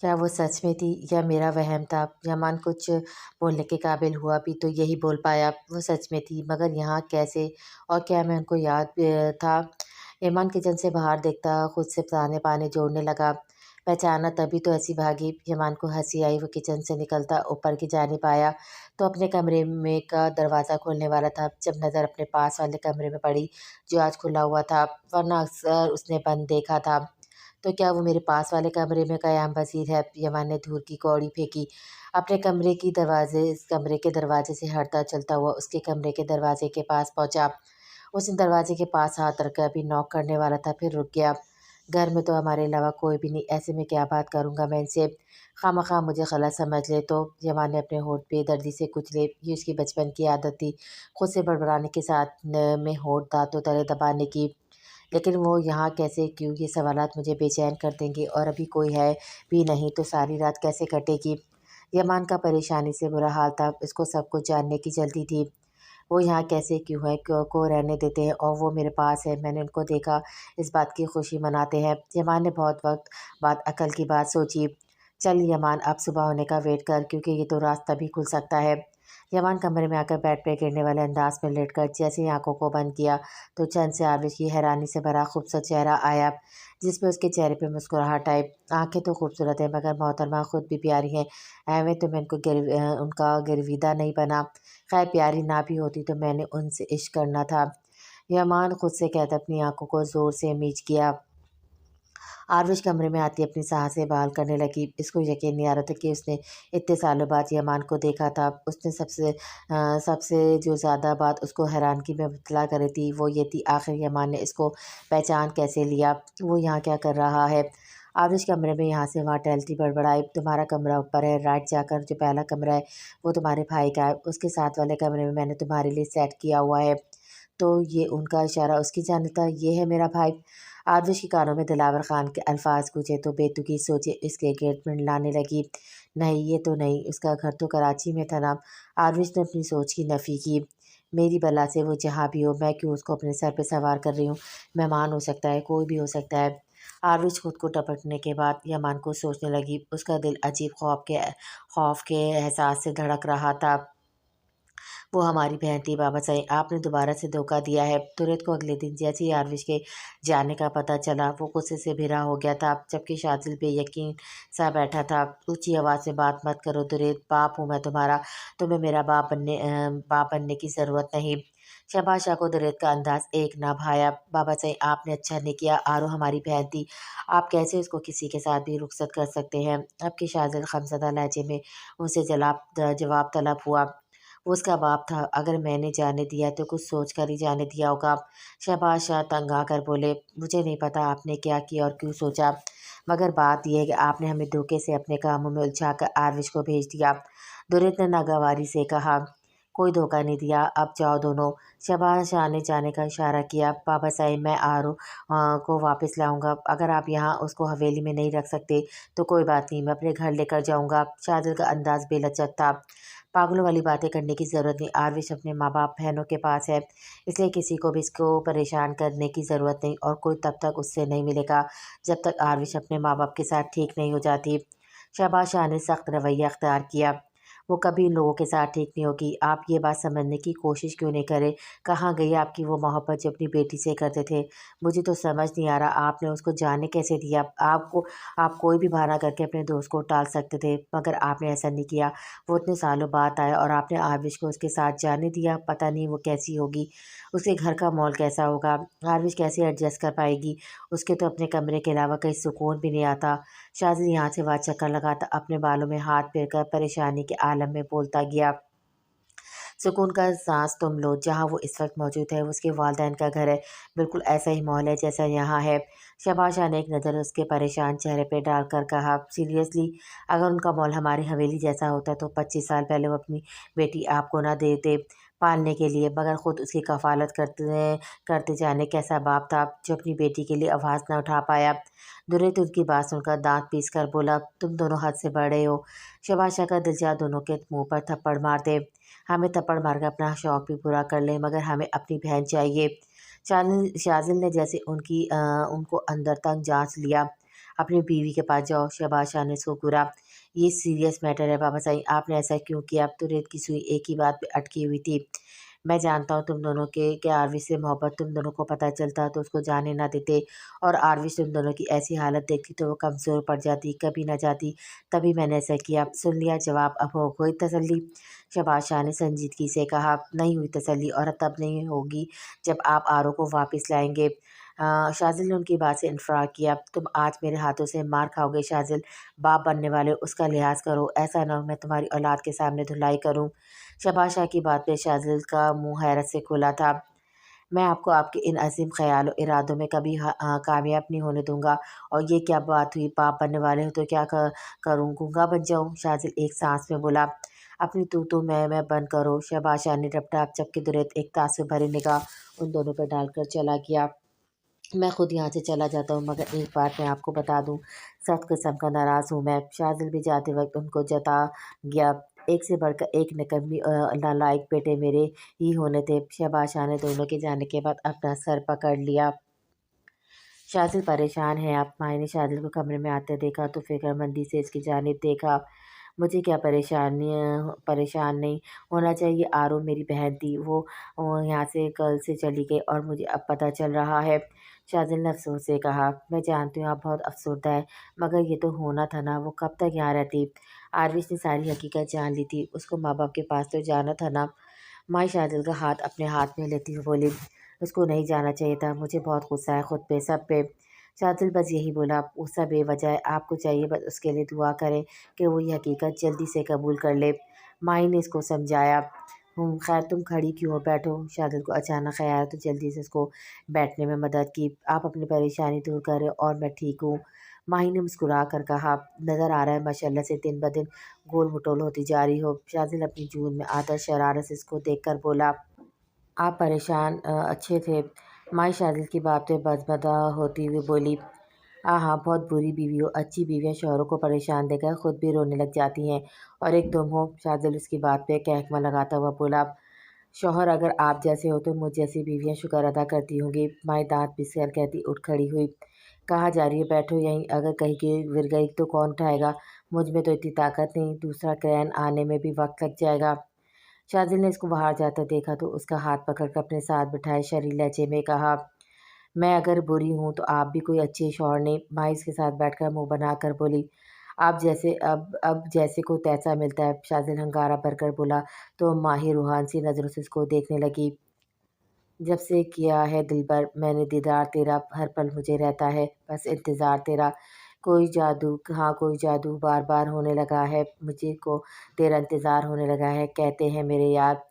کیا وہ سچ میں تھی یا میرا وہم تھا؟ یمان کچھ بولنے کے قابل ہوا بھی تو یہی بول پایا، وہ سچ میں تھی، مگر یہاں کیسے؟ اور کیا میں ان کو یاد تھا؟ ایمان کچن سے باہر دیکھتا خود سے تانے بانے جوڑنے لگا۔ پہچانا تبھی تو ایسی بھاگی۔ یمان کو ہنسی آئی۔ وہ کچن سے نکلتا اوپر کی جانب آیا تو اپنے کمرے میں کا دروازہ کھولنے والا تھا، جب نظر اپنے پاس والے کمرے میں پڑی جو آج کھلا ہوا تھا، ورنہ اکثر اس نے بند دیکھا تھا۔ تو کیا وہ میرے پاس والے کمرے میں قیام پذیر ہے؟ یمان نے دھور کی کوڑی پھینکی۔ اپنے کمرے کے دروازے سے ہٹتا چلتا ہوا اس کے کمرے کے دروازے کے پاس پہنچا۔ اس نے دروازے کے پاس ہاتھ رکھ کر ابھی نوک کرنے والا تھا، پھر رک گیا۔ گھر میں تو ہمارے علاوہ کوئی بھی نہیں، ایسے میں کیا بات کروں گا میں ان سے؟ خواہ مجھے غلط سمجھ لے تو؟ یمان نے اپنے ہونٹ بے دردی سے کچلے۔ یہ اس کی بچپن کی عادت تھی، خود سے بڑبڑانے کے ساتھ میں ہونٹ دانتوں تلے دبانے کی۔ لیکن وہ یہاں کیسے، کیوں؟ یہ سوالات مجھے بے چین کر دیں گے، اور ابھی کوئی ہے بھی نہیں تو ساری رات کیسے کٹے گی؟ یمان کا پریشانی سے برا حال تھا، اس کو سب کچھ جاننے کی جلدی تھی۔ وہ یہاں کیسے، کیوں ہے، کو رہنے دیتے ہیں، اور وہ میرے پاس ہے، میں نے ان کو دیکھا، اس بات کی خوشی مناتے ہیں۔ یمان نے بہت وقت بعد عقل کی بات سوچی۔ چل یمان، اب صبح ہونے کا ویٹ کر، کیونکہ یہ تو راستہ بھی کھل سکتا ہے۔ یمان کمرے میں آ کر بیڈ پہ گرنے والے انداز میں لیٹ کر جیسے ہی آنکھوں کو بند کیا تو چند سے آروش کی حیرانی سے بھرا خوبصورت چہرہ آیا، جس پہ اس کے چہرے پہ مسکراہٹ آئی۔ آنکھیں تو خوبصورت ہیں، مگر محترمہ خود بھی پیاری ہیں، ایویں تو میں ان کا گرویدہ نہیں بنا۔ خیر پیاری نہ بھی ہوتی تو میں نے ان سے عشق کرنا تھا، یمان خود سے کہتا اپنی آنکھوں کو زور سے میچ کیا۔ آروش کمرے میں آتی اپنی سانسیں بحال کرنے لگی۔ اس کو یقین نہیں آ رہا تھا کہ اس نے اتنے سالوں بعد یمان کو دیکھا تھا۔ اس نے سب سے جو زیادہ بات اس کو حیرانگی میں مبتلا کر رہی تھی وہ یہ تھی، آخر یمان نے اس کو پہچان کیسے لیا؟ وہ یہاں کیا کر رہا ہے؟ آروش کمرے میں یہاں سے وہاں ٹہلتی بڑبڑائی۔ تمہارا کمرہ اوپر ہے، رائٹ جا کر جو پہلا کمرہ ہے وہ تمہارے بھائی کا ہے، اس کے ساتھ والے کمرے میں نے تمہارے لیے سیٹ کیا ہوا ہے۔ تو یہ ان کا اشارہ اس کی جانب تھا، یہ ہے میرا بھائی؟ آروش کے کانوں میں دلاور خان کے الفاظ گونجے تو بےتکی سوچیں اس کے گرد منڈلانے لگی۔ نہیں، یہ تو نہیں، اس کا گھر تو کراچی میں تھا نا؟ آروش نے اپنی سوچ کی نفی کی۔ میری بلا سے وہ جہاں بھی ہو، میں کیوں اس کو اپنے سر پہ سوار کر رہی ہوں؟ مہمان ہو سکتا ہے، کوئی بھی ہو سکتا ہے۔ آروش خود کو ٹپٹنے کے بعد یمان کو سوچنے لگی۔ اس کا دل عجیب خوف کے احساس سے دھڑک رہا تھا۔ وہ ہماری بہن تھی بابا صاحب، آپ نے دوبارہ سے دھوکہ دیا ہے۔ توریت کو اگلے دن جیسے ہی آروش کے جانے کا پتہ چلا وہ غصے سے بھرا ہو گیا تھا، جبکہ شاذل بے یقین سا بیٹھا تھا۔ اونچی آواز میں بات مت کرو توریت، باپ ہوں میں تمہارا، تمہیں میرا باپ بننے کی ضرورت نہیں۔ شہباز شاہ کو توریت کا انداز ایک نہ بھایا۔ بابا صاحب آپ نے اچھا نہیں کیا، آرو ہماری بہن تھی، آپ کیسے اس کو کسی کے ساتھ بھی رخصت کر سکتے ہیں؟ اب کہ شاذل غمزدہ لہجے میں ان سے جواب طلب ہوا۔ وہ اس کا باپ تھا، اگر میں نے جانے دیا تو کچھ سوچ کر ہی جانے دیا ہوگا۔ شہباز شاہ تنگ آ کر بولے، مجھے نہیں پتا آپ نے کیا کیا اور کیوں سوچا، مگر بات یہ ہے کہ آپ نے ہمیں دھوکے سے اپنے کاموں میں الجھا کر آروش کو بھیج دیا۔ توریت نے ناگواری سے کہا، کوئی دھوکہ نہیں دیا، اب جاؤ دونوں۔ شہباز شاہ نے جانے کا اشارہ کیا۔ بابا صاحب میں آرو کو واپس لاؤں گا، اگر آپ یہاں اس کو حویلی میں نہیں رکھ سکتے تو کوئی بات نہیں، میں اپنے گھر لے کر جاؤں گا۔ شاذل کا انداز بے لچک تھا۔ پاگلوں والی باتیں کرنے کی ضرورت نہیں، آروش اپنے ماں باپ بہنوں کے پاس ہے، اس لیے کسی کو بھی اس کو پریشان کرنے کی ضرورت نہیں، اور کوئی تب تک اس سے نہیں ملے گا جب تک آروش اپنے ماں باپ کے ساتھ ٹھیک نہیں ہو جاتی۔ شہباز شاہ نے سخت رویہ اختیار کیا، وہ کبھی ان لوگوں کے ساتھ ٹھیک نہیں ہوگی۔ آپ یہ بات سمجھنے کی کوشش کیوں نہیں کرے؟ کہاں گئی آپ کی وہ محبت جو اپنی بیٹی سے کرتے تھے؟ مجھے تو سمجھ نہیں آ رہا آپ نے اس کو جانے کیسے دیا؟ آپ کوئی بھی بہانہ کر کے اپنے دوست کو ٹال سکتے تھے، مگر آپ نے ایسا نہیں کیا۔ وہ اتنے سالوں بعد آیا اور آپ نے آروش کو اس کے ساتھ جانے دیا، پتہ نہیں وہ کیسی ہوگی، اس کے گھر کا ماحول کیسا ہوگا، آروش کیسے ایڈجسٹ کر پائے گی، اس کے تو اپنے کمرے کے علاوہ کہیں سکون بھی نہیں آتا۔ شاذل یہاں سے وہاں چکر لگاتا اپنے بالوں میں ہاتھ پھیر کر پریشانی کے عالم میں بولتا گیا، سکون کا سانس تم لو، جہاں وہ اس وقت موجود ہے وہ اس کے والدین کا گھر ہے، بالکل ایسا ہی ماحول ہے جیسا یہاں ہے۔ شہباز شاہ نے ایک نظر اس کے پریشان چہرے پہ ڈال کر کہا، سیریسلی اگر ان کا ماحول ہماری حویلی جیسا ہوتا تو 25 سال پہلے وہ اپنی بیٹی آپ کو نہ دیتے پالنے کے لیے، مگر خود اس کی کفالت کرتے جانے کیسا باپ تھا جو اپنی بیٹی کے لیے آواز نہ اٹھا پایا؟ توریت ان کی بات سن کر دانت پیس کر بولا، تم دونوں حد سے بڑھ رہے ہو۔ شہباز شاہ کا دل چاہا دونوں کے منہ پر تھپڑ مار دے، ہمیں تھپڑ مار کر اپنا شوق بھی پورا کر لیں، مگر ہمیں اپنی بہن چاہیے۔ شاذل نے جیسے ان کو اندر تک جانچ لیا، अपनी बीवी के पास जाओ। शहबाज शाह ने उसको घूरा। ये सीरियस मैटर है पापा साईं, आपने ऐसा क्यों किया? अब तो रेत की सुई एक ही बात पे अटकी हुई थी। मैं जानता हूँ तुम दोनों के आरवी से मोहब्बत तुम दोनों को पता चलता तो उसको जाने ना देते, और आरवी तुम दोनों की ऐसी हालत देखती तो वो कमज़ोर पड़ जाती, कभी ना जाती। तभी मैंने ऐसा किया। सुन लिया जवाब, अब हो गई तसल्ली? शहबाज शाह ने संजीदगी से कहा। नहीं हुई तसल्ली, और तब नहीं होगी जब आप आरव को वापस लाएंगे। शाज़िल ने उनकी बात से इन्फराद किया। तुम आज मेरे हाथों से मार खाओगे शाज़िल, बाप बनने वाले हो, उसका लिहाज करो, ऐसा ना हो मैं तुम्हारी औलाद के सामने धुलाई करूं। शहबाज शाह की बात पे शाज़िल का मुंह हैरत से खुला था। मैं आपको आपके इन अजीम ख्यालों इरादों में कभी कामयाब नहीं होने दूंगा। और ये क्या बात हुई? बाप बनने वाले हो तो क्या करूँ? गूंगा बन जाऊँ? शाज़िल एक सांस में बोला। अपनी तू मैं बंद करो। शहबाज शाह ने रपटाप चपके दुरेत एक तासुब भरी निगाह उन दोनों पर डालकर चला गया। मैं खुद यहाँ से चला जाता हूँ, मगर एक बात मैं आपको बता दूँ, सख्त किस्म का नाराज़ हूँ मैं। शाज़िल भी जाते वक्त उनको जता गया। एक से बढ़कर एक निकम्मी नालायक बेटे मेरे ही होने थे। शहबाज शाह ने दोनों के जाने के बाद अपना सर पकड़ लिया। शाज़िल परेशान है। आप माँ ने शाज़िल को कमरे में आते देखा तो फिक्रमंदी से इसकी जानिब देखा। मुझे क्या परेशानी, परेशान नहीं होना चाहिए। आरो मेरी बहन थी, वो यहाँ से कल से चली गई और मुझे अब पता चल रहा है। शाज़िल ने अफसोस से कहा। मैं जानती हूँ आप बहुत अफसरदा है, मगर ये तो होना था ना, वो कब तक यहाँ रहती? आरविश ने सारी हकीकत जान ली थी, उसको माँ बाप के पास तो जाना था ना। माई शाज़िल का हाथ अपने हाथ में लेती हुई बोली। उसको नहीं जाना चाहिए था, मुझे बहुत गुस्सा है खुद पे, सब पे। शाज़िल बस यही बोला। गुस्सा बेवजह है, आपको चाहिए बस उसके लिए दुआ करें कि वो ये हकीकत जल्दी से कबूल कर ले। माई ने इसको समझाया। खैर तुम खड़ी क्यों हो, बैठो। शाज़िल को अचानक ख़्याल आया तो जल्दी से उसको बैठने में मदद की। आप अपनी परेशानी दूर करें और मैं ठीक हूँ। माही ने मुस्कुरा कर कहा। नज़र आ रहा है माशाल्लाह से दिन ब दिन गोल मटोल होती जा रही हो। शाज़िल अपनी जून में आता शरारत से इसको देख कर बोला। आप परेशान अच्छे थे। माई शाज़िल की बातें बदबदा होती हुई बोली। हाँ हाँ, बहुत बुरी बीवी हो। अच्छी बीवियाँ शौहरों को परेशान देकर खुद भी रोने लग जाती हैं, और एक तुम हो। शाज़िल उसकी बात पे कहकमा लगाता हुआ बोला। शौहर अगर आप जैसे हो तो मुझ जैसी बीवियाँ शुक्र अदा करती होंगी। माई दांत पिस कर कहती उठ खड़ी हुई। कहाँ जा रही है? बैठो यहीं, अगर कहीं गिर गई तो कौन उठाएगा? मुझ में तो इतनी ताकत नहीं, दूसरा क्रैन आने में भी वक्त लग जाएगा। शाज़िल ने इसको बाहर जाता देखा तो उसका हाथ पकड़कर अपने साथ बिठाए शरीर लहजे में कहा। मैं अगर बुरी हूँ तो आप भी कोई अच्छे शौहर ने। माइस के साथ बैठकर मुंह बनाकर बोली। आप जैसे अब जैसे को तैसा मिलता है। शाज़िल हंगारा भरकर बोला तो माही रूहान सी नज़रों से उसको देखने लगी। जब से किया है दिलबर मैंने दीदार तेरा, हर पल मुझे रहता है बस इंतज़ार तेरा। कोई जादू, हाँ कोई जादू बार बार होने लगा है, मुझे को तेरा इंतज़ार होने लगा है, कहते हैं मेरे यार।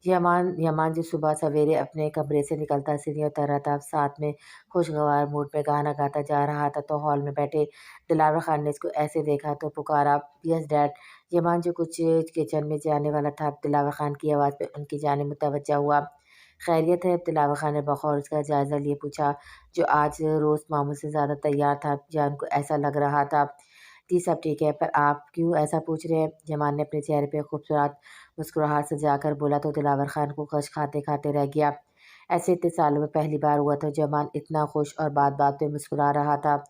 यमान यमान जो सुबह सवेरे अपने कमरे से निकलता सीढ़ियों उतर रहा था, साथ में खुशगवार मूड में गाना गाता जा रहा था, तो हॉल में बैठे दिलावर खान ने इसको ऐसे देखा तो पुकारा। Yes dad. यमान जो कुछ किचन में जाने वाला था, दिलावर खान की आवाज़ पे उनकी जाने मुतवज्जा हुआ। खैरियत है? दिलावर खान ने बखौर उसका जायज़ा लिए पूछा, जो आज रोज़ मामूल से ज़्यादा तैयार था, या उनको ऐसा लग रहा था। जी सब ठीक है, पर आप क्यों ऐसा पूछ रहे हैं? जमान ने अपने चेहरे पे खूबसूरत मुस्कुराहट सजाकर बोला तो दिलावर खान को खुश खाते खाते रह गया। ऐसे इतने सालों में पहली बार हुआ था जमान इतना खुश और बात बात पे मुस्कुरा रहा था।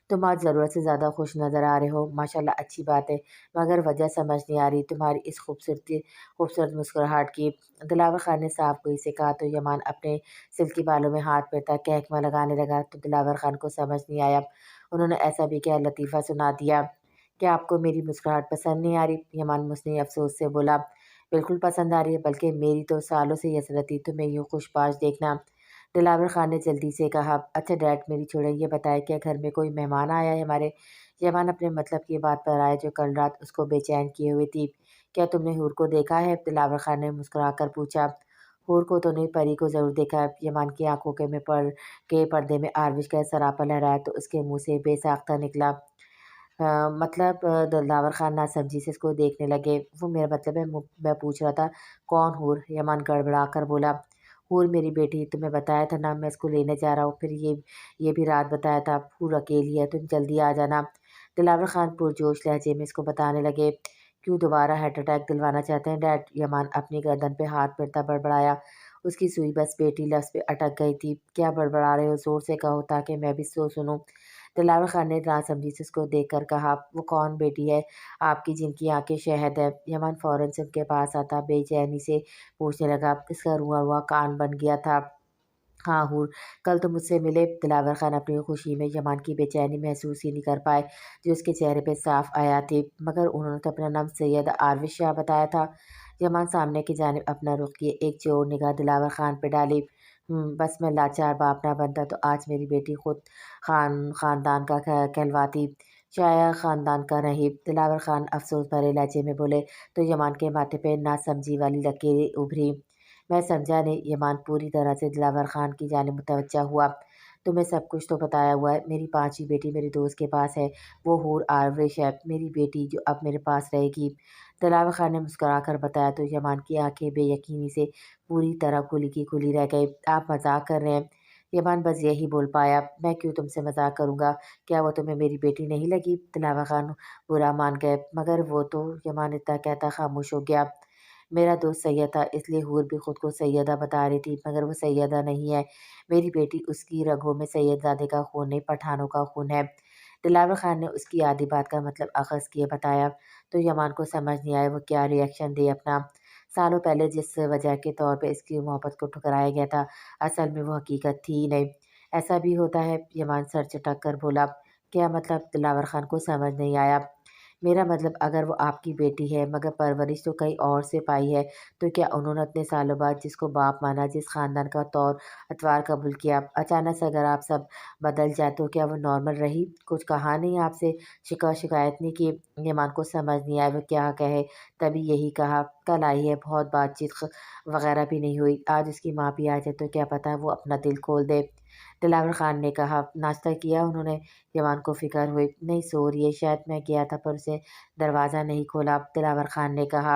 तुम आज ज़रूरत से ज़्यादा खुश नज़र आ रहे हो। माशाल्लाह अच्छी बात है, मगर वजह समझ नहीं आ रही तुम्हारी इस खूबसूरत मुस्कुराहट की। दिलावर खान ने साफ गोई से कहा तो यमान अपने सिल्की बालों में हाथ फेरता कहकमा लगाने लगा तो दिलावर खान को समझ नहीं आया। उन्होंने ऐसा भी क्या लतीफ़ा सुना दिया। क्या आपको मेरी मुस्कुराहट पसंद नहीं आ रही? यमान मुस्नी अफसोस से बोला। बिल्कुल पसंद आ रही है, बल्कि मेरी तो सालों से यसरत थी तुम्हें यूँ खुशबाश देखना। दिलावर खान ने जल्दी से कहा। अच्छा डैड मेरी छोड़े, ये बताए क्या घर में कोई मेहमान आया है हमारे? यमान अपने मतलब की बात पर आए जो कल रात उसको बेचैन किए हुए थी। क्या तुमने हूर को देखा है? दिलावर खान ने मुस्कुरा कर पूछा। हूर को तो नहीं, परी को ज़रूर देखा है। यमान की आंखों के पर्दे में आरविश का सरापा लहराया तो उसके मुंह से बेसाख्ता निकला। मतलब दिलावर खान नासमझी से इसको देखने लगे। वो मेरा मतलब है मैं पूछ रहा था कौन हूर? यमान गड़बड़ा कर बोला। हूर मेरी बेटी, तुम्हें बताया था ना मैं इसको लेने जा रहा हूँ, फिर ये भी रात बताया था। हूर अकेली है, तुम जल्दी आ जाना। दिलावर खान पुरजोश लहजे में इसको बताने लगे। क्यों दोबारा हार्ट अटैक दिलवाना चाहते हैं डैड? यमान अपनी गर्दन पे हाथ फिरता बड़बड़ाया। उसकी सुई बस बेटी लफ्ज़ पे अटक गई थी। क्या बड़बड़ा रहे हो? ज़ोर से कहो ताकि मैं भी सुनूं। दिलावर खान ने नासमझी से उसको देखकर कहा, वो कौन बेटी है आपकी जिनकी आंखें शहद है? यमन फौरन से उनके पास आता बेचैनी से पूछने लगा। इसका रुआ हुआ कान बन गया था। हाँ हूर, कल तुम मुझसे मिले। दिलावर खान अपनी खुशी में यमान की बेचैनी महसूस ही नहीं कर पाए जो उसके चेहरे पे साफ आया थी। मगर उन्होंने तो अपना नाम सैयद आरविश शाह बताया था। यमान सामने की जानिब अपना रुख किए, एक जोर निगाह दिलावर खान पे डाली। बस मैं लाचार बाप ना बनता तो आज मेरी बेटी खुद खानदान का कहलवाती, शायद खानदान का नहीं। दिलावर खान अफसोस भरे लहजे में बोले तो यमान के माथे पे नासमझी वाली लकीरें उभरी। मैं समझा नहीं। यमान पूरी तरह से दिलावर खान की जानिब मुतवज्जा हुआ। तुम्हें सब कुछ तो बताया हुआ है। मेरी पांचवी बेटी मेरे दोस्त के पास है। वो हूर आरविश है, मेरी बेटी जो अब मेरे पास रहेगी। दिलावर खान ने मुस्कुराकर बताया तो यमान की आंखें बेयकीनी से पूरी तरह खुली की खुली रह गई। आप मजाक कर रहे हैं? यमान बस यही बोल पाया। मैं क्यों तुमसे मजाक करूंगा? क्या वो तुम्हें मेरी बेटी नहीं लगी? दिलावर खान बुरा मान गए। मगर वो तो, यमान इतना कहता खामोश हो गया। मेरा दोस्त सैयद था इसलिए हूर भी खुद को सैयदा बता रही थी, मगर वो सैयदा नहीं है। मेरी बेटी, उसकी रगों में सैयदजादे का खून नहीं, पठानों का खून है। दिलावर खान ने उसकी आधी बात का मतलब अखज़ किए बताया तो यमान को समझ नहीं आया वो क्या रिएक्शन दे अपना। सालों पहले जिस वजह के तौर पे इसकी मोहब्बत को ठुकराया गया था, असल में वो हकीकत थी ही नहीं। ऐसा भी होता है? यमान सर चटक कर बोला। क्या मतलब? दिलावर खान को समझ नहीं आया। मेरा मतलब, अगर वो आपकी बेटी है मगर परवरिश तो कहीं और से पाई है, तो क्या उन्होंने इतने सालों बाद जिसको बाप माना, जिस खानदान का तौर अतवार कबूल किया, अचानक से अगर आप सब बदल जाए तो क्या वो नॉर्मल रही? कुछ कहा नहीं आपसे? शिकायत नहीं की? ईमान को समझ नहीं आया वो क्या कहे, तभी यही कहा, कल आई है, बहुत बातचीत वगैरह भी नहीं हुई, आज उसकी माँ भी आ जाए तो क्या पता वो अपना दिल खोल दे। दिलावर खान ने कहा, नाश्ता किया उन्होंने? जवान को फिक्र हुई। नहीं, सो रही है शायद, मैं गया था पर उसे दरवाज़ा नहीं खोला। दिलावर खान ने कहा,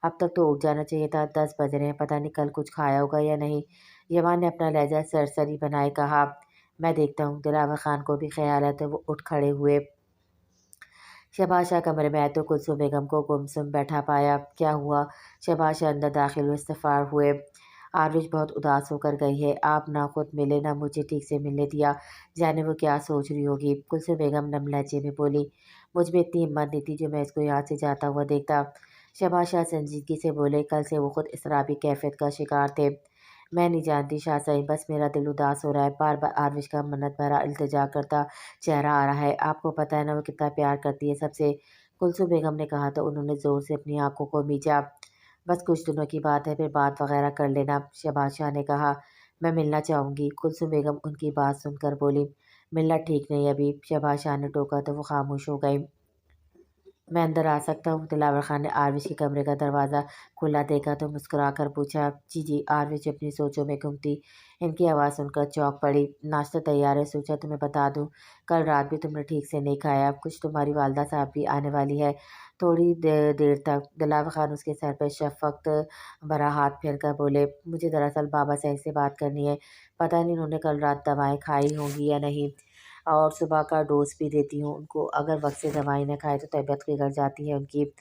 अब तक तो उठ जाना चाहिए था, 10 बज रहे हैं, पता नहीं कल कुछ खाया होगा या नहीं। जवान ने अपना लहजा सरसरी बनाए कहा, मैं देखता हूँ। दिलावर खान को भी ख्याल है तो वो उठ खड़े हुए। शहबाज शाह कमरे में आए तो कुलसुम बेगम को गुमसुम बैठा पाया। क्या हुआ? शहबाज शाह अंदर दाखिल हुए, इस्तफार हुए। आरविश बहुत उदास होकर गई है, आप ना खुद मिले ना मुझे ठीक से मिलने दिया, जाने वो क्या सोच रही होगी। कुलसुम बेगम नम लहजे में बोली, मुझ में इतनी हिम्मत नहीं थी जो मैं इसको यहाँ से जाता हुआ देखता। शहबाज शाह संजीदगी से बोले, कल से वो खुद इसराबी कैफियत का शिकार थे। मैं नहीं जानती शाह साईं, बस मेरा दिल उदास हो रहा है, बार बार आरविश का मन्नत भरा इल्तिजा करता चेहरा आ रहा है। आपको पता है ना वो कितना प्यार करती है सबसे। कुलसुम बेगम ने कहा तो उन्होंने ज़ोर से अपनी आंखों को मींचा। बस कुछ दिनों की बात है, फिर बात वगैरह कर लेना। शहबाज शाह ने कहा, मैं मिलना चाहूँगी। कुलसुम बेगम उनकी बात सुनकर बोली, मिलना ठीक नहीं अभी। शहबाज शाह ने टोका तो वो खामोश हो गई। मैं अंदर आ सकता हूँ? दिलावर खान ने आरविश के कमरे का दरवाज़ा खुला देखा तो मुस्कुरा कर पूछा। जी जी। आरविश अपनी सोचों में गुम थी। इनकी आवाज़ सुनकर चौंक पड़ी। नाश्ता तैयार है, सोचा तुम्हें बता दूँ, कल रात भी तुमने ठीक से नहीं खाया, कुछ तुम्हारी वालदा साहब भी आने वाली है थोड़ी देर तक। दिलावर खान उसके सर पर शफकत भरा हाथ फेर कर बोले, मुझे दरअसल बाबा साहब से बात करनी है, पता नहीं उन्होंने कल रात दवाएँ खाई होंगी या नहीं, और सुबह का डोज़ भी देती हूँ उनको, अगर वक्त से दवाई ना खाएँ तो तबीयत बिगड़ जाती है उनकी।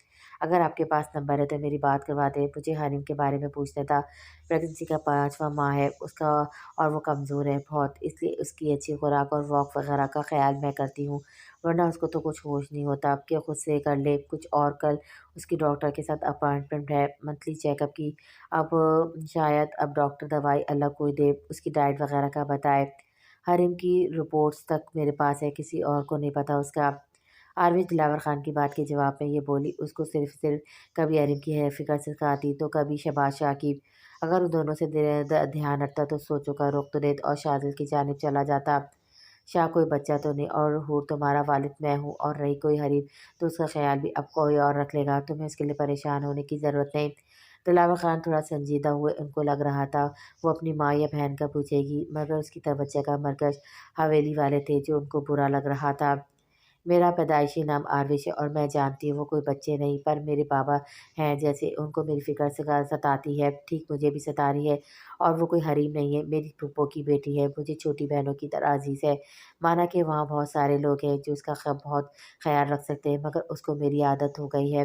अगर आपके पास नंबर है तो मेरी बात करवा दें। मुझे हनीम के बारे में पूछना था। प्रेगनेंसी का 5वां माह है उसका और वो कमज़ोर है बहुत, इसलिए उसकी अच्छी खुराक और वॉक वगैरह का ख़्याल मैं करती हूँ, वरना उसको तो कुछ होश नहीं होता। अब कि खुद से कर ले कुछ। और कल उसकी डॉक्टर के साथ अपॉइंटमेंट है मंथली चेकअप की। अब शायद अब डॉक्टर दवाई अलग कोई दे, उसकी डाइट वगैरह का बताए। हरीम की रिपोर्ट्स तक मेरे पास है, किसी और को नहीं पता उसका। आरवी दिलावर खान की बात के जवाब में ये बोली, उसको सिर्फ कभी हरीम की है फ़िक्र सिखाती तो कभी शहबाज शाह की। अगर उन दोनों से ध्यान हटता तो सोचों का रुख तो देत और शादिल की जानिब चला जाता। शाह कोई बच्चा तो नहीं, और हूर तुम्हारा वालिद मैं हूँ, और रही कोई हरीम तो उसका ख्याल भी अब कोई और रख लेगा, तुम्हें उसके लिए परेशान होने की ज़रूरत नहीं। दिलावर खान थोड़ा संजीदा हुए, उनको लग रहा था वो अपनी माँ या बहन का पूछेगी, मगर उसकी तवज्जो का मरकज़ हवेली वाले थे जो उनको बुरा लग रहा था। मेरा पैदाइशी नाम आरविश है और मैं जानती हूँ वो कोई बच्चे नहीं, पर मेरे बाबा हैं जैसे, उनको मेरी फ़िक्र सताती है, ठीक मुझे भी सता रही है। और वो कोई हरीम नहीं है, मेरी फूफो की बेटी है, मुझे छोटी बहनों की तरह अज़ीज़ है। माना कि वहाँ बहुत सारे लोग हैं जो उसका बहुत ख़्याल रख सकते हैं, मगर उसको मेरी आदत हो गई है।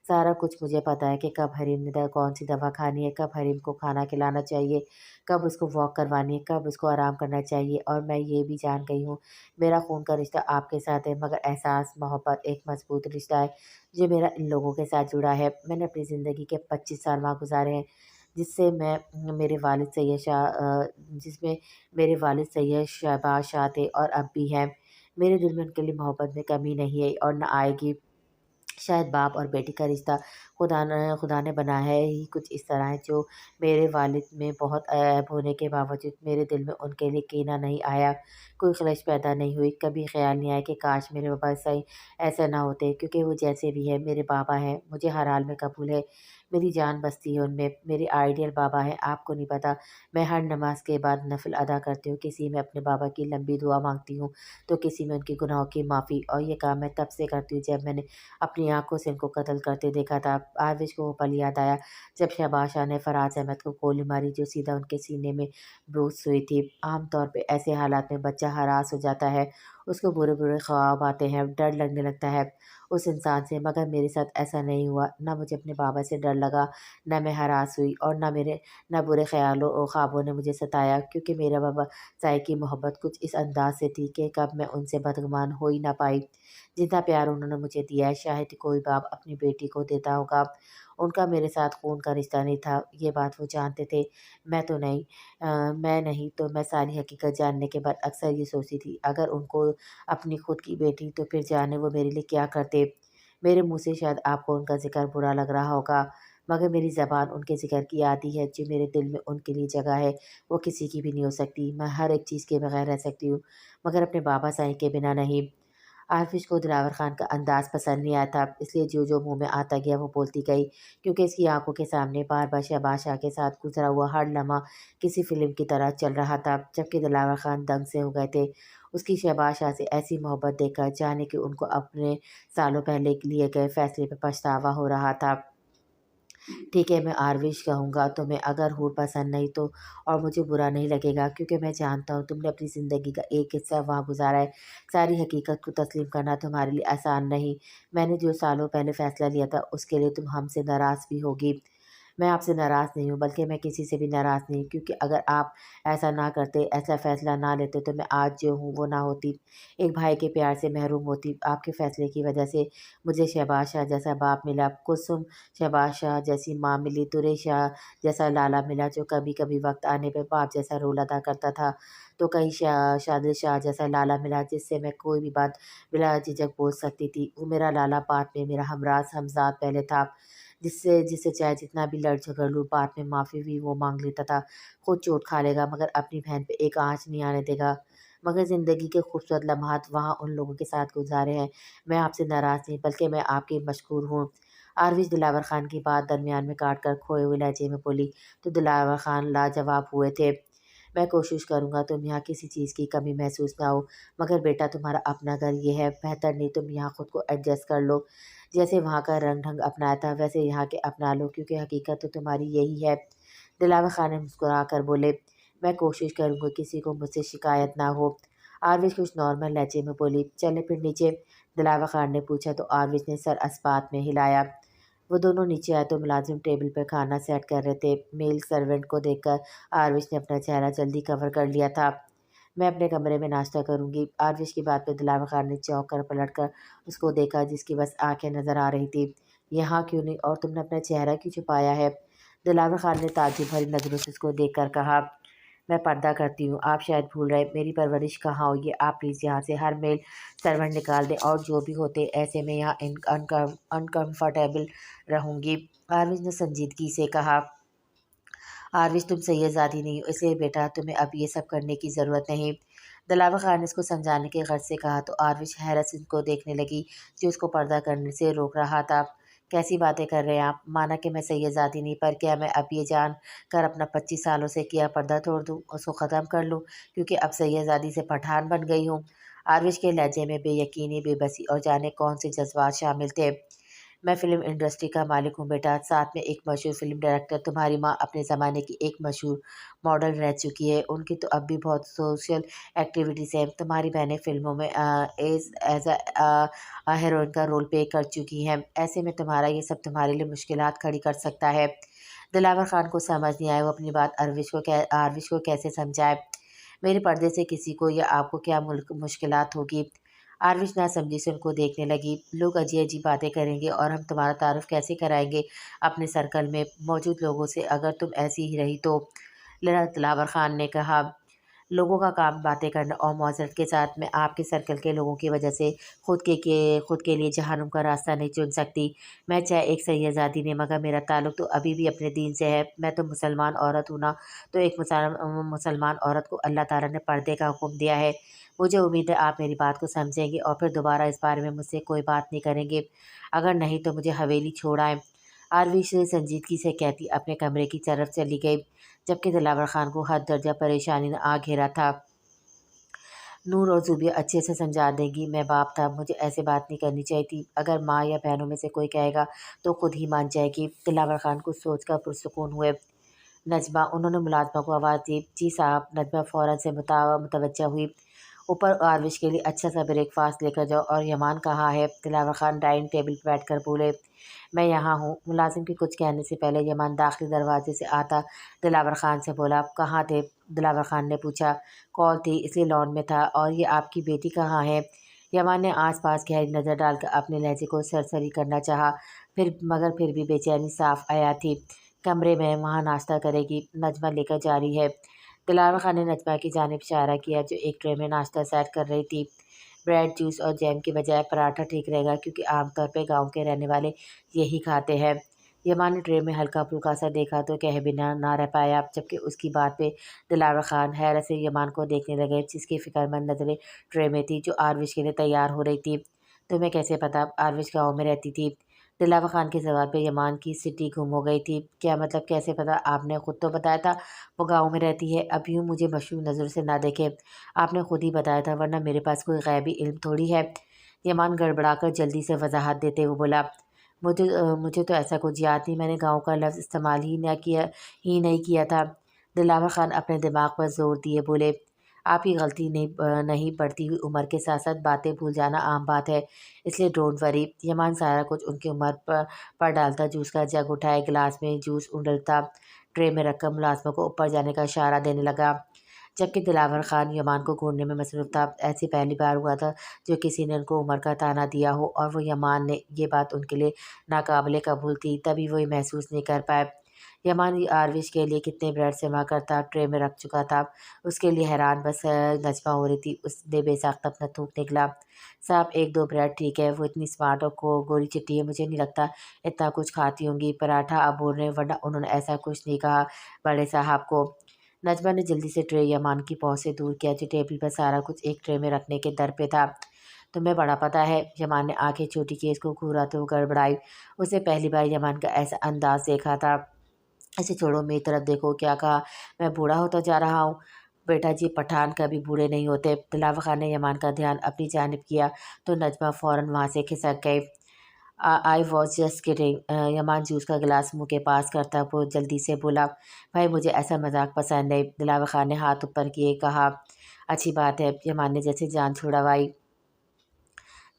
सारा कुछ मुझे पता है कि कब हरीम ने कौन सी दवा खानी है, कब हरीम को खाना खिलाना चाहिए, कब उसको वॉक करवानी है, कब उसको आराम करना चाहिए। और मैं ये भी जान गई हूँ, मेरा खून का रिश्ता आपके साथ है, मगर एहसास, मोहब्बत एक मजबूत रिश्ता है जो मेरा इन लोगों के साथ जुड़ा है। मैंने अपनी ज़िंदगी के 25 साल वहाँ गुजारे हैं, जिससे मैं मेरे वालिद सैयद शाह जिसमें मेरे वालिद सैयद शहबाज शाह थे और अब भी हैं। मेरे दिल में उनके लिए मोहब्बत में कमी नहीं है और ना आएगी। शायद बाप और बेटी का रिश्ता खुदा ने बनाया है ही कुछ इस तरह है, जो मेरे वालिद में बहुत ऐब होने के बावजूद मेरे दिल में उनके लिए कीना नहीं आया, कोई ख़्वाहिश पैदा नहीं हुई। कभी ख़्याल नहीं आया कि काश मेरे पापा सही ऐसे ना होते, क्योंकि वो जैसे भी हैं मेरे बाबा हैं, मुझे हर हाल में कबूल है। मेरी जान बसती है उनमें, मेरे आइडियल बाबा हैं। आपको नहीं पता, मैं हर नमाज के बाद नफिल अदा करती हूँ, किसी में अपने बाबा की लंबी दुआ मांगती हूँ, तो किसी में उनके गुनाहों की माफ़ी। और ये काम मैं तब से करती हूँ जब मैंने अपनी आँखों से इनको कत्ल करते देखा था। आविश को वो पल याद आया जब शहबाज शाह ने फराज अहमद को गोली मारी, जो सीधा उनके सीने में ब्रूस हुई थी। आम तौर पे ऐसे हालात में बच्चा हरास हो जाता है, उसको बुरे-बुरे ख्वाब आते हैं, डर लगने लगता है उस इंसान से, मगर मेरे साथ ऐसा नहीं हुआ। ना मुझे अपने बाबा से डर लगा, ना मैं हरास हुई और ना बुरे ख़्यालों और ख्वाबों ने मुझे सताया, क्योंकि मेरा बाबा साई की मोहब्बत कुछ इस अंदाज़ से थी कि कब मैं उनसे बदगुमान हो ही ना पाई। जितना प्यार उन्होंने मुझे दिया है, शायद ही कोई बाप अपनी बेटी को देता होगा। उनका मेरे साथ खून का रिश्ता नहीं था, ये बात वो जानते थे, मैं तो नहीं। मैं नहीं तो मैं सारी हकीकत जानने के बाद अक्सर ये सोचती थी, अगर उनको अपनी खुद की बेटी, तो फिर जाने वो मेरे लिए क्या करते। मेरे मुँह से शायद आपको उनका ज़िक्र बुरा लग रहा होगा, मगर मेरी ज़बान उनके ज़िक्र की आती है। जो मेरे दिल में उनके लिए जगह है, वो किसी की भी नहीं हो सकती। मैं हर एक चीज़ के बगैर रह सकती हूँ, मगर अपने बाबा साईं के बिना नहीं। आतिश को दिलावर खान का अंदाज़ पसंद नहीं आया था, इसलिए जो-जो मुँह में आता गया वो बोलती गई, क्योंकि इसकी आँखों के सामने बार-बार शहबाज शाह के साथ गुज़रा हुआ हर लम्हा किसी फ़िल्म की तरह चल रहा था। जबकि दिलावर खान दंग से हो गए थे, उसकी शहबाज शाह से ऐसी मोहब्बत देखकर, जाने कि उनको अपने सालों पहले लिए गए फ़ैसले पे पछतावा हो रहा था। ठीक है, मैं आरविश कहूँगा तुम्हें, अगर हूर पसंद नहीं तो, और मुझे बुरा नहीं लगेगा, क्योंकि मैं जानता हूँ तुमने अपनी ज़िंदगी का एक हिस्सा वहाँ गुज़ारा है। सारी हकीकत को तस्लीम करना तुम्हारे लिए आसान नहीं। मैंने जो सालों पहले फ़ैसला लिया था, उसके लिए तुम हमसे नाराज़ भी होगी। मैं आपसे नाराज़ नहीं हूँ, बल्कि मैं किसी से भी नाराज़ नहीं, क्योंकि अगर आप ऐसा ना करते, ऐसा फ़ैसला ना लेते, तो मैं आज जो हूँ वो ना होती। एक भाई के प्यार से महरूम होती। आपके फ़ैसले की वजह से मुझे शहबाज शाह जैसा बाप मिला, कुसुम शहबाज शाह जैसी माँ मिली, तुरे शाह जैसा लाला मिला, जो कभी-कभी वक़्त आने पे बाप जैसा रोल अदा करता था। तो कहीं शादिल शाह जैसा लाला मिला, जिससे मैं कोई भी बात बिला झिझक बोल सकती थी। वो मेरा लाला बाद में मेरा हमराज़ हमज़ाद पहले था, जिससे जिससे चाहे जितना भी लड़ झगड़ लूँ, बाद में माफ़ी भी वो माँग लेता था। खुद चोट खा लेगा, मगर अपनी बहन पे एक आँच नहीं आने देगा। मगर ज़िंदगी के खूबसूरत लम्हात वहाँ उन लोगों के साथ गुज़ारे हैं। मैं आपसे नाराज़ नहीं, बल्कि मैं आपकी मशकूर हूँ। आरविश दिलावर खान की बात दरमियान में काट कर खोए हुए लहजे में बोली, तो दिलावर खान लाजवाब हुए थे। मैं कोशिश करूँगा तुम यहाँ किसी चीज़ की कमी महसूस ना हो, मगर बेटा तुम्हारा अपना घर ये है, बेहतर नहीं तुम यहाँ खुद को एडजस्ट कर लो। जैसे वहाँ का रंग-ढंग अपनाया था, वैसे यहाँ के अपना लो, क्योंकि हकीकत तो तुम्हारी यही है। दिलावर खान ने मुस्कुरा कर बोले, मैं कोशिश करूँगा किसी को मुझसे शिकायत ना हो। आरविश कुछ नॉर्मल लहजे में बोली, चलें फिर नीचे? दिलावर खान ने पूछा, तो आरविश ने सर अस्पात में हिलाया। वो दोनों नीचे आए तो मुलाजिम टेबल पर खाना सेट कर रहे थे। मेल सर्वेंट को देखकर आरविश ने अपना चेहरा जल्दी कवर कर लिया था। मैं अपने कमरे में नाश्ता करूँगी। आरविश की बात पे दिलावर खान ने चौंक कर पलटकर उसको देखा, जिसकी बस आंखें नज़र आ रही थी। यहाँ क्यों नहीं, और तुमने अपना चेहरा क्यों छुपाया है? दिलावर खान ने ताज्जुब भरी नज़रों से उसको देखकर कहा, मैं पर्दा करती हूँ, आप शायद भूल रहे मेरी परवरिश कहाँ हुई है। आप प्लीज़ यहाँ से हर मेल सर्वेंट निकाल दें, और जो भी होते ऐसे में यहाँ अनकम्फर्टेबल रहूँगी। आरविश ने संजीदगी से कहा, आरविश तुम सैयदज़ादी नहीं हो, इसलिए बेटा तुम्हें अब ये सब करने की ज़रूरत नहीं। दिलावर खान ने इसको समझाने के गर्ज से कहा, तो आरविश हैरत से उसको देखने लगी, जो उसको पर्दा करने से रोक रहा था। कैसी बातें कर रहे हैं आप? माना कि मैं सैयदज़ादी नहीं, पर क्या मैं अब ये जान कर अपना 25 सालों से किया पर्दा तोड़ दूँ, उसको ख़त्म कर लूँ, क्योंकि अब सैयदज़ादी से पठान बन गई हूँ? आरविश के लहजे में बेयकीनी, बेबसी और जाने कौन से जज़्बात शामिल थे। मैं फ़िल्म इंडस्ट्री का मालिक हूँ बेटा, साथ में एक मशहूर फ़िल्म डायरेक्टर। तुम्हारी माँ अपने ज़माने की एक मशहूर मॉडल रह चुकी है। उनकी तो अब भी बहुत सोशल एक्टिविटीज़ हैं। तुम्हारी बहनें फ़िल्मों में एज़ हीरोइन का रोल प्ले कर चुकी हैं। ऐसे में तुम्हारा ये सब तुम्हारे लिए मुश्किलात खड़ी कर सकता है। दिलावर खान को समझ नहीं आया, वो अपनी बात आरविश को कैसे समझाए। मेरे पर्दे से किसी को या आपको क्या मुश्किलात होगी। आरविश ना समझी से उनको देखने लगी। लोग अजीब अजीब बातें करेंगे और हम तुम्हारा तारुफ कैसे कराएंगे अपने सर्कल में मौजूद लोगों से, अगर तुम ऐसी ही रही तो। दिलावर खान ने कहा, लोगों का काम बातें करना और मौजरत के साथ मैं आपके सर्कल के लोगों की वजह से खुद के लिए जहन्नुम का रास्ता नहीं चुन सकती। मैं चाहे एक सैय्यदादी ने, मगर मेरा ताल्लुक तो अभी भी अपने दीन से है। मैं तो मुसलमान औरत हूँ ना, तो एक मुसलमान औरत को अल्लाह ताला ने पर्दे का हुक्म दिया है। मुझे उम्मीद है आप मेरी बात को समझेंगे और फिर दोबारा इस बारे में मुझसे कोई बात नहीं करेंगे। अगर नहीं तो मुझे हवेली छोड़ आएँ। आरवी से संजीदगी से कहती अपने कमरे की तरफ चली गई, जबकि दिलावर खान को हद दर्जा परेशानी ने आ घेरा था। नूर और ज़ुबिया अच्छे से समझा देंगी, मैं बाप था, मुझे ऐसे बात नहीं करनी चाहिए थी। अगर माँ या बहनों में से कोई कहेगा तो खुद ही मान जाएगी। दिलावर खान को सोचकर पुरसुकून हुए। नजमा, उन्होंने मुलाजमा को आवाज़ दी। जी साहब। नजमा फ़ौरन से मुतवज्जा हुई। ऊपर आरविश के लिए अच्छा सा ब्रेकफास्ट लेकर जाओ। और यमान कहाँ है? दिलावर खान डाइनिंग टेबल पर बैठकर बोले, मैं यहाँ हूँ। मुलाजिम के कुछ कहने से पहले यमान दाखिली दरवाजे से आता दिलावर खान से बोला, कहाँ थे? दिलावर खान ने पूछा। कॉल थी इसलिए लॉन में था। और ये आपकी बेटी कहाँ है? यमान ने आसपास गहरी नज़र डालकर अपने लहजे को सरसरी करना चाहा, फिर भी बेचैनी साफ आया थी। कमरे में, वहाँ नाश्ता करेगी, नजमा लेकर जा रही है। दिलावर खान ने नजमा की जानिब इशारा किया, जो एक ट्रे में नाश्ता सेट कर रही थी। ब्रेड, जूस और जैम की बजाय पराठा ठीक रहेगा, क्योंकि आमतौर पे गांव के रहने वाले यही खाते हैं। यमान ने ट्रे में हल्का फुल्का सा देखा तो कह बिना ना रह पाया, जबकि उसकी बात पे दिलावर खान हैरत से यमान को देखने लगे, जिसकी फिक्रमंद नज़रें ट्रे में थी जो आरविश के लिए तैयार हो रही थी। तुम्हें कैसे पता आरविश गाँव में रहती थी? दिलावर खान के जवाब पे यमान की सिटी गुम हो गई थी। क्या मतलब कैसे पता? आपने खुद तो बताया था वो गाँव में रहती है। अब यूँ मुझे मशहूर नज़र से ना देखे। आपने खुद ही बताया था, वरना मेरे पास कोई गैबी इल्म थोड़ी है। यमान गड़बड़ाकर जल्दी से वजाहत देते हुए बोला, मुझे तो ऐसा कुछ याद नहीं, मैंने गाँव का लफ्ज़ इस्तेमाल ही नहीं किया था। दिलावर खान अपने दिमाग पर जोर दिए बोले, आपकी गलती नहीं, बढ़ती हुई उम्र के साथ साथ बातें भूल जाना आम बात है, इसलिए डोंट वरी। यमान सारा कुछ उनकी उम्र पर डालता, जूस का जग उठाए, गिलास में जूस उंडलता, ट्रे में रखकर मुलाजमों को ऊपर जाने का इशारा देने लगा, जबकि दिलावर खान यमान को घूरने में मसरूफ़ था। ऐसी पहली बार हुआ था जो किसी ने उनको उम्र का ताना दिया हो, और वो यमान ने ये बात उनके लिए नाकाबिले कबूल थी, तभी वो ये महसूस नहीं कर पाए। यमान आरविश के लिए कितने ब्रेड जमा करता ट्रे में रख चुका था, उसके लिए हैरान बस नजमा हो रही थी। उसने बेसाख्ता अपना थूक निकला। साहब, एक दो ब्रेड ठीक है, वो इतनी स्मार्ट और गोरी चिट्टी है, मुझे नहीं लगता इतना कुछ खाती होंगी। पराठा आप बोल रहे हैं, वरना उन्होंने ऐसा कुछ नहीं कहा बड़े साहब को। नजमा ने जल्दी से ट्रे यमान की पहुंच से दूर किया, जो टेबल पर सारा कुछ एक ट्रे में रखने के दर पे था। तुम्हें बड़ा पता है। यमान ने आंखें छोटी की, इसको घूरा तो गड़बड़ाई। उसे पहली बार यमान का ऐसा अंदाज देखा था। ऐसे छोड़ो, मेरी तरफ देखो, क्या कहा? मैं बूढ़ा होता जा रहा हूँ? बेटा जी, पठान कभी बूढ़े नहीं होते। दिलावर खान ने यमान का ध्यान अपनी जानिब किया तो नजमा फ़ौरन वहाँ से खिसक गई। I was just kidding. यमान जूस का गिलास मुंह के पास करता वो जल्दी से बोला, भाई मुझे ऐसा मजाक पसंद नहीं। दिलावर खान ने हाथ ऊपर किए कहा, अच्छी बात है। यमान ने जैसे जान छुड़वाई।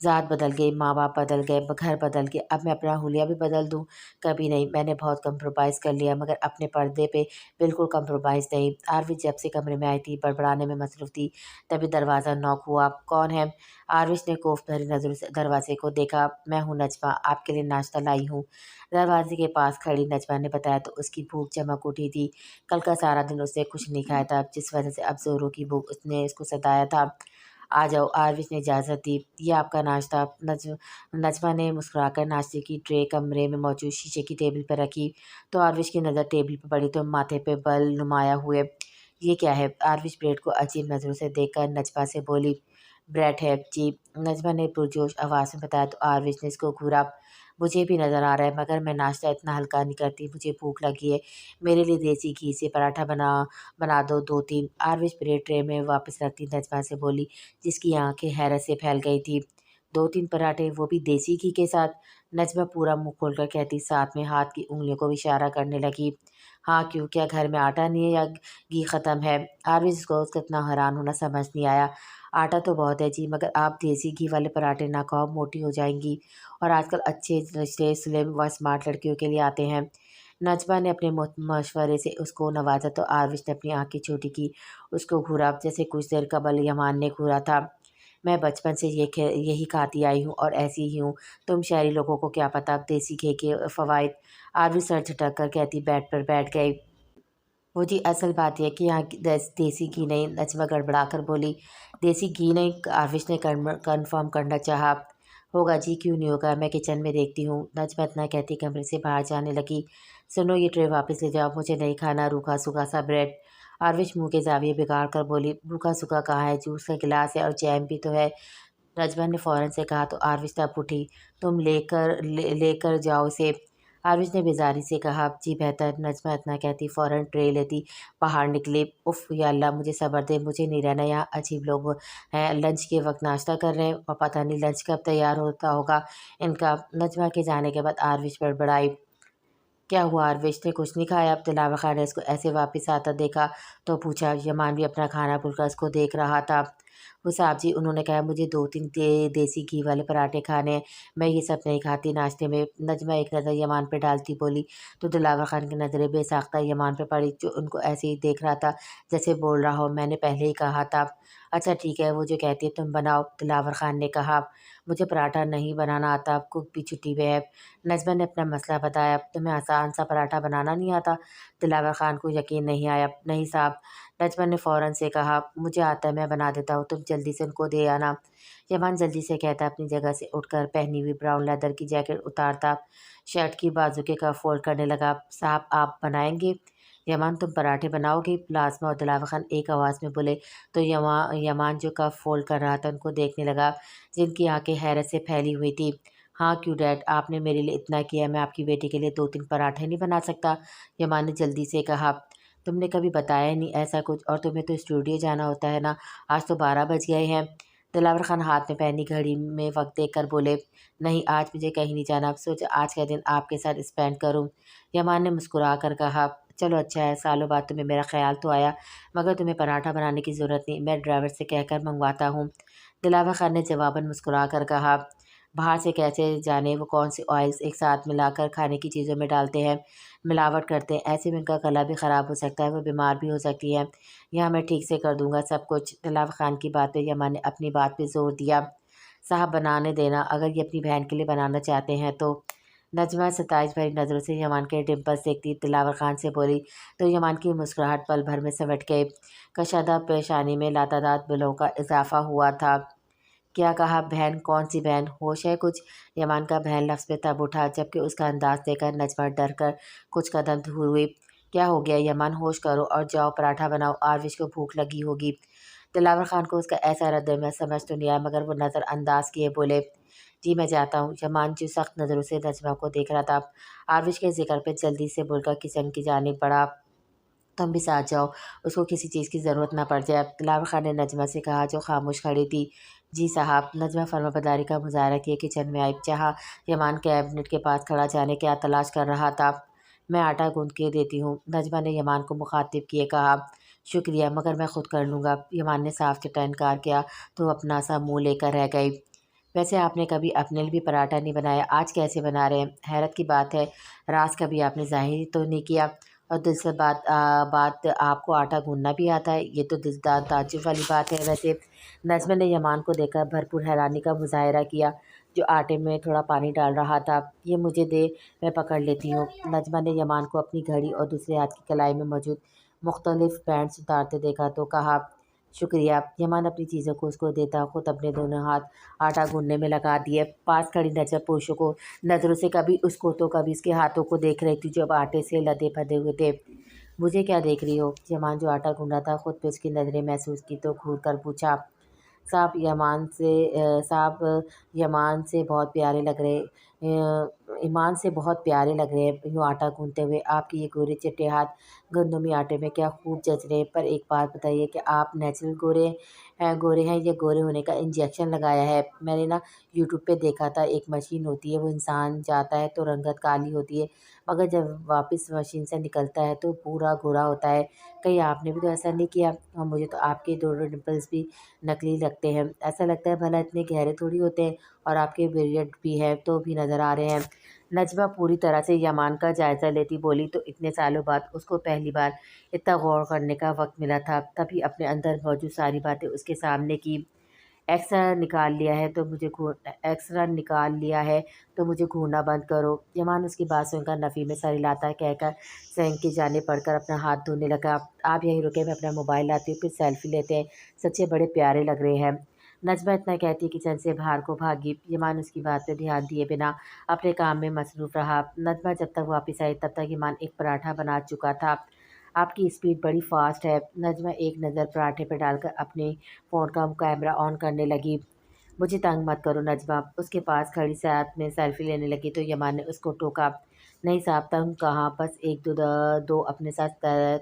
ज़ात बदल गई, माँ बाप बदल गए, घर बदल गए, अब मैं अपना हुलिया भी बदल दूँ? कभी नहीं। मैंने बहुत कंप्रोमाइज़ कर लिया, मगर अपने पर्दे पे बिल्कुल कंप्रोमाइज़ नहीं। आरवी जब से कमरे में आई थी, बड़बड़ाने में मसरूफ़ थी, तभी दरवाज़ा नॉक हुआ। कौन है? आरविश ने खौफ भरी नज़रों से दरवाजे को देखा। मैं हूँ नजमा, आपके लिए नाश्ता लाई हूँ। दरवाजे के पास खड़ी नजमा ने बताया तो उसकी भूख चमक उठी थी। कल का सारा दिन उसने कुछ नहीं खाया था, जिस वजह से अब जोरों की भूख उसने इसको सताया था। आ जाओ। आरविश ने इजाज़त दी। ये आपका नाश्ता। नजमा ने मुस्कुराकर नाश्ते की ट्रे कमरे में मौजूद शीशे की टेबल पर रखी, तो आरविश की नज़र टेबल पर पड़ी तो माथे पे बल नुमाया हुए। ये क्या है? आरविश ब्रेड को अजीब नज़रों से देखकर नजमा से बोली, ब्रेड है जी। नजमा ने पुरजोश आवाज़ में बताया तो आरविश ने इसको घूरा। मुझे भी नज़र आ रहा है, मगर मैं नाश्ता इतना हल्का नहीं करती, मुझे भूख लगी है। मेरे लिए देसी घी से पराठा बना दो, दो तीन। आरविश ब्रेड ट्रे में वापस रखती नजमा से बोली, जिसकी आंखें हैरत से फैल गई थी। 2-3 पराठे, वो भी देसी घी के साथ। नजमा पूरा मुंह खोलकर कहती, साथ में हाथ की उंगलियों को इशारा करने लगी। हाँ क्यों, क्या घर में आटा नहीं है या घी ख़त्म है? आरविश को उसका इतना हैरान होना समझ नहीं आया। आटा तो बहुत है जी, मगर आप देसी घी वाले पराठे ना खाओ, मोटी हो जाएंगी। और आजकल अच्छे रिश्ते स्लिम व स्मार्ट लड़कियों के लिए आते हैं। नजमा ने अपने मशवरे से उसको नवाजा तो आरविश ने अपनी आंखें छोटी की, उसको घूरा जैसे कुछ देर कबल यमान ने घूरा था। मैं बचपन से यही खाती आई हूँ और ऐसी ही हूँ। तुम शहरी लोगों को क्या पता देसी घी के फ़वाइद। आरवी सर झटक कर कहती, बेड पर बैठ गई। वो जी असल बात यह है कि यहाँ की देसी घी नहीं, नजमा गड़बड़ा कर बोली। देसी घी नहीं, आरविश ने कन्फर्म करना चाहा। होगा जी, क्यों नहीं होगा, मैं किचन में देखती हूँ। नजमा इतना कहती कमरे से बाहर जाने लगी। सुनो, ये ट्रे वापस ले जाओ, मुझे नहीं खाना रूखा सूखा सा ब्रेड। आरविश मुंह के जाविये बिगाड़ कर बोली, रूखा सूखा कहाँ है, जूस का गिलास है और जैम भी तो है। नजमा ने फ़ौरन से कहा तो आरविश तब उठी। तुम लेकर जाओ इसे। आरविश ने बेजारी से कहा, जी बेहतर। नजमा इतना कहती फ़ौरन ट्रे लेती बाहर निकली। उफ़ या अल्लाह, मुझे सब्र दे, मुझे नहीं रहना यहाँ। अजीब लोग हैं, लंच के वक्त नाश्ता कर रहे हैं और पता नहीं लंच कब तैयार होता होगा इनका। नजमा के जाने के बाद आरविश बड़बड़ाई। क्या हुआ आरविश ने कुछ नहीं खाया? अब दिलावर खान ने इसको ऐसे वापस आता देखा तो पूछा। यमान भी अपना खाना भूलकर इसको देख रहा था। वो साहब जी, उन्होंने कहा मुझे 2-3 देसी घी वाले पराठे खाने हैं, मैं ये सब नहीं खाती नाश्ते में। नजमा एक नज़र यमान पे डालती बोली तो दिलावर खान की नज़रें बेसाख्ता यमान पे पड़ी, जो उनको ऐसे ही देख रहा था जैसे बोल रहा हो, मैंने पहले ही कहा था। अच्छा ठीक है, वो जो कहती है तुम बनाओ, दिलावर खान ने कहा। मुझे पराठा नहीं बनाना आता, कुक भी छुट्टी पे है। नजमा ने अपना मसला बताया। तुम्हें आसान सा पराठा बनाना नहीं आता? दिलावर खान को यकीन नहीं आया। नहीं साहब, नजमा ने फ़ौरन से कहा, मुझे आता है, मैं बना देता हूँ, तुम जल्दी से उनको दे आना। यमान जल्दी से कहता अपनी जगह से उठकर पहनी हुई ब्राउन लेदर की जैकेट उतारता, शर्ट की बाजू के कफ फोल्ड करने लगा। साहब आप बनाएंगे? यमान तुम पराठे बनाओगे? प्लाज्मा और दिलावर खान एक आवाज़ में बोले तो यमान जो कफ फोल्ड कर रहा था उनको देखने लगा, जिनकी आंखें हैरत से फैली हुई थी। हाँ क्यों डैड, आपने मेरे लिए इतना किया, मैं आपकी बेटी के लिए 2-3 पराठे नहीं बना सकता? यमान ने जल्दी से कहा। तुमने कभी बताया नहीं ऐसा कुछ, और तुम्हें तो स्टूडियो जाना होता है ना, आज तो 12 बज गए हैं। दिलावर खान हाथ में पहनी घड़ी में वक्त देख कर बोले, नहीं आज मुझे कहीं नहीं जाना, सोचा आज का दिन आपके साथ स्पेंड करूं। यमान ने मुस्कुरा कर कहा, चलो अच्छा है, सालों बाद तुम्हें मेरा ख्याल तो आया, मगर तुम्हें पराठा बनाने की ज़रूरत नहीं, मैं ड्राइवर से कहकर मंगवाता हूँ। दिलावर खान ने जवाबन मुस्कुरा कर कहा, बाहर से कैसे जाने वो कौन से ऑयल्स एक साथ मिलाकर खाने की चीज़ों में डालते हैं, मिलावट करते हैं, ऐसे में उनका गला भी ख़राब हो सकता है, वो बीमार भी हो सकती है। यहाँ मैं ठीक से कर दूंगा सब कुछ। दिलावर खान की बात पे यमन ने अपनी बात पे जोर दिया। साहब बनाने देना, अगर ये अपनी बहन के लिए बनाना चाहते हैं तो। नजमा सताइश भरी नज़रों से यमान के डिम्पल्स देखती दिलावर खान से बोली तो यमान की मुस्कुराहट पल भर में सिमट गई। कशादा पेशानी में लातादात बिलों का इजाफा हुआ था। क्या कहा बहन? कौन सी बहन? होश है कुछ? यमान का बहन लफ्ज़ पे तब उठा जबकि उसका अंदाज देखकर नजमा डर कर कुछ कदम दूर हुई। क्या हो गया यमान, होश करो और जाओ पराठा बनाओ, आरविश को भूख लगी होगी। दिलावर खान को उसका ऐसा रद्द समझ तो नहीं आया, मगर वो नज़रअंदाज किए बोले, जी मैं जाता हूँ। यमान जो सख्त नज़रों से नजमा को देख रहा था, आरविश के जिक्र पे जल्दी से बोलकर किचन की जानिब बढ़ा, तुम भी साथ जाओ, उसको किसी चीज़ की ज़रूरत ना पड़ जाए। दिलावर खान ने नजमा से कहा जो खामोश खड़ी थी। जी साहब। नजमा फर्माबरदारी का मुजाहरा किए किचन में आई, जहाँ यमान कैबिनेट के पास खड़ा जाने क्या तलाश कर रहा था। मैं आटा गूंद के देती हूँ, नजमा ने यमान को मुखातिब किए कहा। शुक्रिया, मगर मैं खुद कर लूँगा। यमान ने साफ चिट्टा इनकार किया तो अपना सा मुँह लेकर रह गई। वैसे आपने कभी अपने लिए भी पराठा नहीं बनाया, आज कैसे बना रहे हैं? हैरत की बात है, राज कभी आपने ज़ाहिर तो नहीं किया। और दिलचस्प बात आपको आटा गूंदना भी आता है, ये तो दिलदार ताज्जुब वाली बात है। वैसे नज़्म ने यमान को देखकर भरपूर हैरानी का मुजाहरा किया, जो आटे में थोड़ा पानी डाल रहा था। ये मुझे दे, मैं पकड़ लेती हूँ। नज़्मा ने यमान को अपनी घड़ी और दूसरे हाथ की कलाई में मौजूद मुख्तलिफ बैंड्स उतारते देखा तो कहा, शुक्रिया। यमान अपनी चीज़ों को उसको देता खुद अपने दोनों हाथ आटा गूंदने में लगा दिए। पास खड़ी नजर पुरुषों को नज़रों से कभी उसको तो कभी उसके हाथों को देख रही थी जो अब आटे से लदे फदे हुए थे। मुझे क्या देख रही हो? यमान जो आटा गूंदा था खुद पे उसकी नज़रें महसूस की तो घूर कर पूछा। साहब यमान से बहुत प्यारे लग रहे ईमान से बहुत प्यारे लग रहे हैं यूँ आटा गूंथते हुए। आपके ये गोरे चिट्टे हाथ गंदमी आटे में क्या खूब जच रहे हैं। पर एक बात बताइए कि आप नेचुरल गोरे गोरे हैं, ये गोरे होने का इंजेक्शन लगाया है। मैंने ना यूट्यूब पे देखा था, एक मशीन होती है, वो इंसान जाता है तो रंगत काली होती है, मगर जब वापस मशीन से निकलता है तो पूरा गोरा होता है। कहीं आपने भी तो ऐसा नहीं किया? और मुझे तो आपके दोनों डिंपल्स भी नकली लगते हैं। ऐसा लगता है भला इतने गहरे थोड़ी होते हैं, और आपके बियर्ड भी है तो भी नज़र आ रहे हैं। नजमा पूरी तरह से यामान का जायज़ा लेती बोली, तो इतने सालों बाद उसको पहली बार इतना गौर करने का वक्त मिला था, तभी अपने अंदर मौजूद सारी बातें उसके सामने की। एक्स्ट्रा निकाल लिया है तो मुझे घूरना बंद करो। यमान उसकी बात सुनकर नफ़ी में सर हिलाता कहकर सैंक की जाने पड़कर अपना हाथ धोने लगा। आप यहीं रुके, मैं अपना मोबाइल लाती हूँ, फिर सेल्फी लेते हैं, सच्चे बड़े प्यारे लग रहे हैं। नजमा इतना कहती किचन से बाहर को भागी। यमान उसकी बात पे ध्यान दिए बिना अपने काम में मसरूफ़ रहा। नजमा जब तक वापस आई तब तक ईमान एक पराठा बना चुका था। आपकी स्पीड बड़ी फास्ट है। नजमा एक नज़र पराठे पर डालकर अपने फ़ोन का कैमरा ऑन करने लगी। मुझे तंग मत करो नजमा, उसके पास खड़ी साथ में सेल्फी लेने लगी तो यमान ने उसको टोका। नहीं साहब, तंग कहाँ, बस एक दो अपने साथ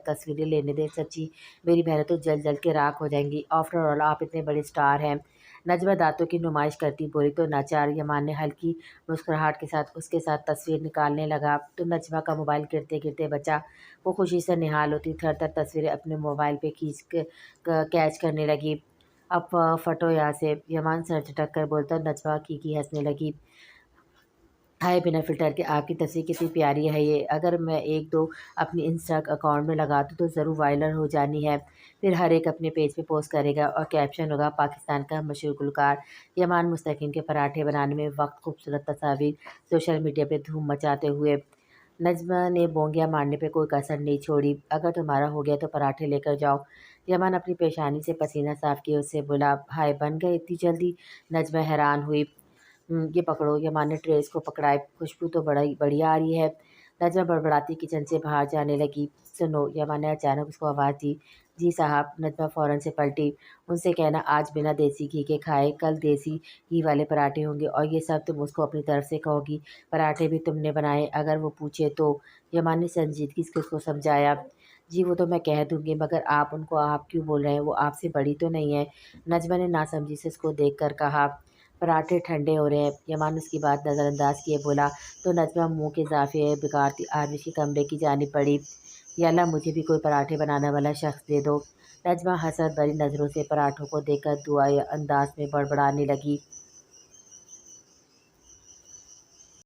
तस्वीरें लेने दे। सच्ची मेरी बहनें तो जल जल के राख हो जाएंगी, आफ्टर ऑल आप इतने बड़े स्टार हैं। नजमा दांतों की नुमाइश करती बोली तो नाचार। यमान ने हल्की मुस्कुराहट के साथ उसके साथ तस्वीर निकालने लगा तो नजमा का मोबाइल गिरते गिरते बचा। वो खुशी से निहाल होती थर थर तस्वीरें अपने मोबाइल पे कैच करने लगी। अब फटो यहाँ से, यमान सर झटक कर बोलता। नजमा की हंसने लगी। हाय, बिना फ़िल्टर के आपकी तस्वीर कितनी प्यारी है ये, अगर मैं एक दो अपनी इंस्टा अकाउंट में लगा दूँ तो ज़रूर वायरल हो जानी है। फिर हर एक अपने पेज पे पोस्ट करेगा और कैप्शन होगा पाकिस्तान का मशहूर गुलकार यमान मुस्तकीम के पराठे बनाने में वक्त, खूबसूरत तस्वीर सोशल मीडिया पे धूम मचाते हुए। नज़्मा ने बोंगिया मारने पे कोई कसर नहीं छोड़ी। अगर तुम्हारा हो गया तो पराठे लेकर जाओ। यमान अपनी पेशानी से पसीना साफ किए उससे बोला। हाय, बन गए इतनी जल्दी? नज़्मा हैरान हुई। ये पकड़ो। यमान ने ट्रेस को पकड़ाए। खुशबू तो बड़ा ही बढ़िया आ रही है। नज़्मा बड़बड़ाती किचन से बाहर जाने लगी। सुनो, यमान ने अचानक उसको आवाज़ दी। जी साहब। नज़्मा फ़ौरन से पलटी। उनसे कहना आज बिना देसी घी के खाए, कल देसी घी वाले पराठे होंगे, और ये सब तुम उसको अपनी तरफ से कहोगी। पराठे भी तुमने बनाए, अगर वो पूछे तो? यमान ने संजीदगी से उसको समझाया। जी वो तो मैं कह दूंगी, मगर आप उनको आप क्यों बोल रहे हैं? वो आपसे बड़ी तो नहीं है? नज़्मा ने नासमझी से उसको देख कर कहा। पराठे ठंडे हो रहे हैं। यमान उसकी बात नज़रअंदाज किए बोला तो नज़्मा मुंह के इजाफे बिगाड़ती आरविश के कमरे की जानी पड़ी। या अल्लाह, मुझे भी कोई पराठे बनाने वाला शख्स दे दो। नज़्मा हसरत भरी नज़रों से पराठों को देखकर दुआ अंदाज में बड़बड़ाने लगी।